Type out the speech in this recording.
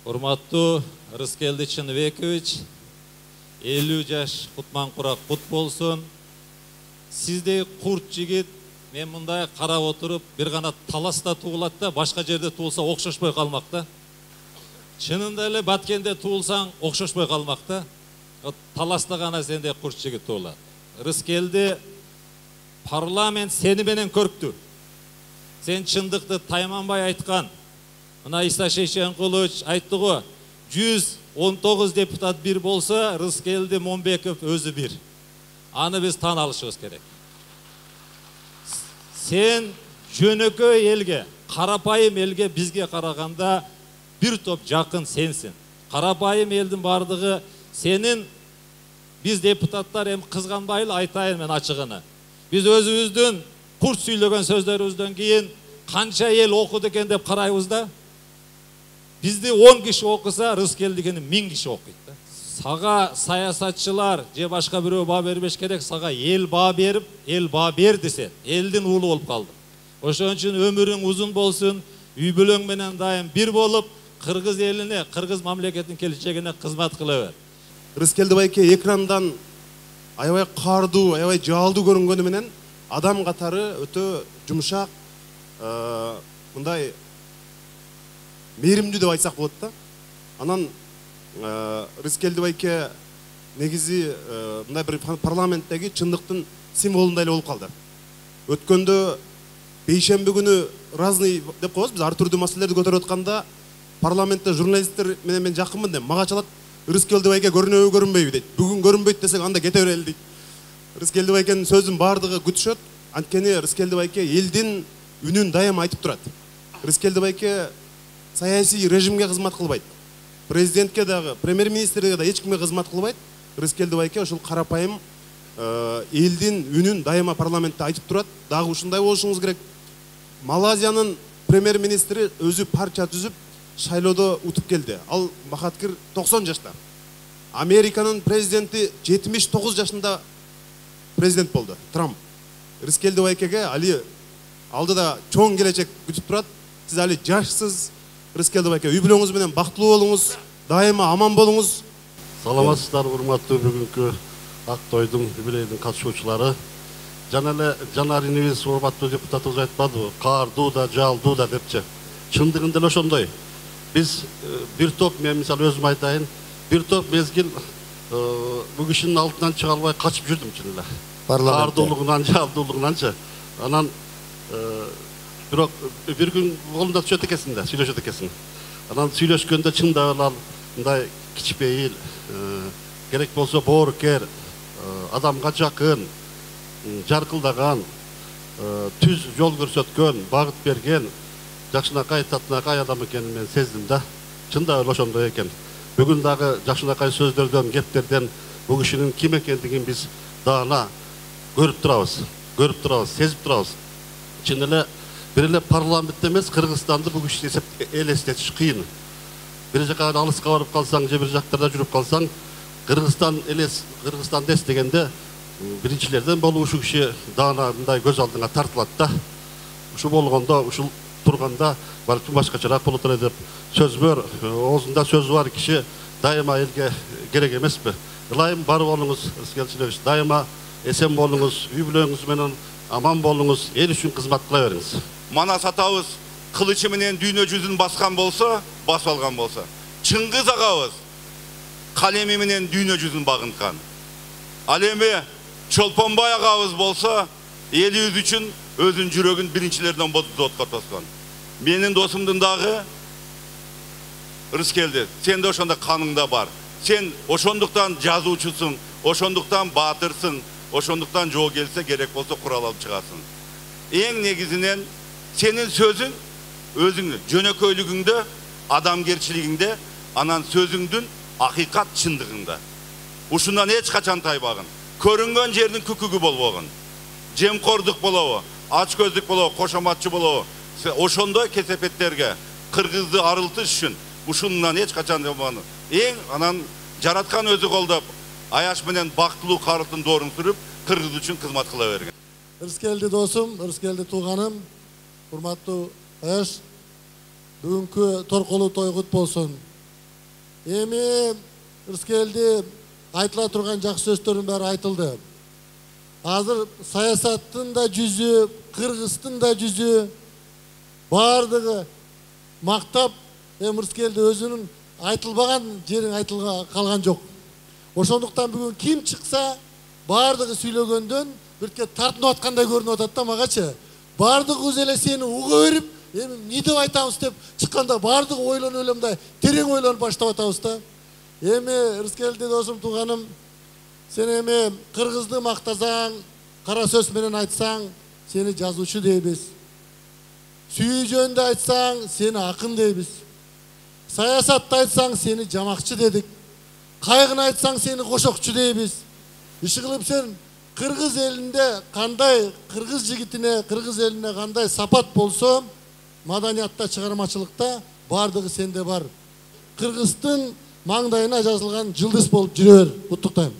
Урматтуу Рыскелди Чыныбекович, 50 жаш Кутман Курак кут болсун. Сиздей курт жигит, мен мындай карап отуруп, бир гана Таласта туулат да, башка жерде туулса окшошпой калмак да. Чынында эле Баткенде туулсаң окшошпой калмак да. Таласта гана сендей курт жигит туулат. Рыскелди, парламент сени менен көрктү. Сен чындыкты тайманбай айткан. Мына Иса Шейшенкулович айтты го, 119 депутат бир болса, Рыскелди Момбеков өзү бир. Аны биз тан алышыбыз керек. Сен жөнөкөй элге, карапайым элге бизге караганда бир топ жакын сенсин. Карапайым элдин бардыгы сенин, биз депутаттар эми кызганбайлы айтайын мен ачыгыны. Биз өзүбүздүн курт сүйлөгөн сөздөрүбүздөн кийин канча эл окуду экен деп карайбыз да. Бизди 10 киши окуса, Рыскелдигини 1000 киши окуйт да. Сага саясатчылар же башка бирөө баа бербеш керек, сага эл баа берип, эл баа берди сен. Элдин уулу болуп калды. Ошон үчүн өмүрүң узун болсун, үй бүлөң менен дайым бир болуп, кыргыз элине, кыргыз мамлекетинин келечегине кызмат кыла бер. Рыскелди байке экрандан аябай каардуу, аябай жалдуу көрүнгөнү менен адам катары өтө жумшак, мындай мээримдүү деп айтсак болот да. Анан Рыскелди байке негизи мындай бир парламенттеги чындыктын символундай эле болуп калды. Өткөндө бейшемби күнү разный деп коебуз, биз ар түрдүү маселелерди көтөрүп атканда парламентте журналисттер менен мен жакынмын деп мага чалат, Рыскелди байке көрүнөбү көрүнбөйбү дейт. Бүгүн көрүнбөйт десек анда кете берели дейт. Рыскелди байкенин сөзүн бардыгы күтүшөт. Анткени Рыскелди байке элдин үнүн дайыма айтып турат. Рыскелди байке саясий режимге кызмат кылбайт. Президентке дагы, премьер-министрге да эч кимге кызмат кылбайт. Рыскелди байке ошол карапайым элдин үнүн дайыма парламентте айтып турат. Дагы ушундай болушуңуз керек. Малайзиянын премьер-министри өзү парча түзүп шайлоодо утуп келди. Ал Махатхир 90 жашта. Американын президенти 79 жашында президент болду, Трамп. Рыскелди байкеге али алдыда чоң келечек күтүп турат. Сиз али жашсыз. Рыскелди байке, үй бүлөңүз менен бактылуу болуңуз, дайыма аман болуңуз. Саламатсыздар, урматтуу бүгүнкү ак тойдун юбилейдин катышуучулары. Жана эле жанаринибиз урматтуу депутатыбыз айтпадыбы, каардуу да, жалдуу да депчи. Чындыгында эле ошондой. Биз бир топ, мен мисалы өзүм айтайын, бир топ мезгил бул кишинин алдынан чыга албай качып жүрдүм чын эле. Каардуулугунан, жалдуулугунанчы. Анан бирок бир күн колунда түшөт экенсиң да, сүйлөшөт экенсиң. Анан сүйлөшкөндө чында эле мындай кичпейил, керек болсо боорукер, адамга жакын, жаркылдаган, түз жол көрсөткөн, багыт берген, жакшынакай, татынакай адам экенин мен сездим да. Чында эле ошондой экен. Бүгүн дагы жакшынакай сөздөрдөн, кептерден бул кишинин ким экендигин биз даана көрүп турабыз, сезип турабыз. Чын эле бир эле парламентте эмес, Кыргызстанды бул киши элестетиш кыйын. Бир жака алыска барып калсаң, же бир жактарда жүрүп калсаң, Кыргызстанды эстегенде биринчилерден болуп ушу киши даана мындай көз алдыңа тартылат да. Ушу болгондо, ушул турганда балким башкачараак болот эле деп сөзбөр, оозунда сөзү бар киши дайыма элге керек эмеспи? Ылайым бар болуңуз, Рыскелди, дайыма эсен болуңуз, үй бүлөңүз менен аман болуңуз, эл үчүн кызмат кыла бериңиз. Манас атабыз кылычы менен дүйнө жүзүн баскан болсо, басып алган болсо, Чыңгыз агабыз калеми менен дүйнө жүзүн багынткан. Ал эми Чолпонбай агабыз болсо, элибиз үчүн өзүнүн жүрөгүн биринчилерден отко тоскон. Менин досумдун дагы Рыскелди, сен де ошондо каныңда бар. Сен ошондуктан жазуучусуң, ошондуктан баатырсың, ошондуктан жоо келсе керек болсо курал алып чыгасың. Эң негизинен сенин сөзүң өзүңдүн жөнөкөйлүгүңдө, адамгерчилигиңде, анан сөзүңдүн акыйкат чындыгында. Ушундан эч качан тайбагын. Көрүнгөн жердин күкүгү болбогун. Жемкордук болобу, ач көздүк болобу, кошоматчы болобу, ошондой кесепеттерге кыргызды арылтыш үчүн ушундан эч качан жабагын. Эң анан жараткан өзү колдоп, аяш менен бактылуу карытын доорун сүрүп, кыргыз үчүн кызмат кыла берген. Рыскелди досум, Рыскелди тууганым, урматтуу аяш, бүгүнкү торколуу той кут болсун. эми Рыскелди айтыла турган жакшы сөздөрдүн баары айтылды. Азыр саясаттын да жүзү, Кыргыздын да жүзү бардыгы мактап, Рыскелди өзүнүн айтылбаган жерин айтылга калган жок. Ошондуктан бүгүн ким чыкса, бардыгы сүйлөгөндөн бирке тартынып аткандай көрүнүп атат да магачы. Бардыгыбыз эле сени уга берип, эми эмне деп айтабыз деп чыкканда бардыгы ойлонуп эле мындай терең ойлонуп баштап атабыз да. Эми Рыскелди досум, тууганым, сен эми кыргызды мактасаң, кара сөз менен айтсаң, сени жазуучу дейбиз. Сүйүү жөнүндө айтсаң, сени акын дейбиз. Саясатты айтсаң, сени жамакчы дедик. Кайгыны айтсаң, сени кошокчу дейбиз. Иши кылып сен кыргыз элинде кандай, кыргыз жигитине, кыргыз элине кандай сапат болсо, маданиятта, чыгармачылыкта бардыгы сенде бар. Кыргыздын маңдайына жазылган жылдыз болуп жүрө бер. Куттуктайм.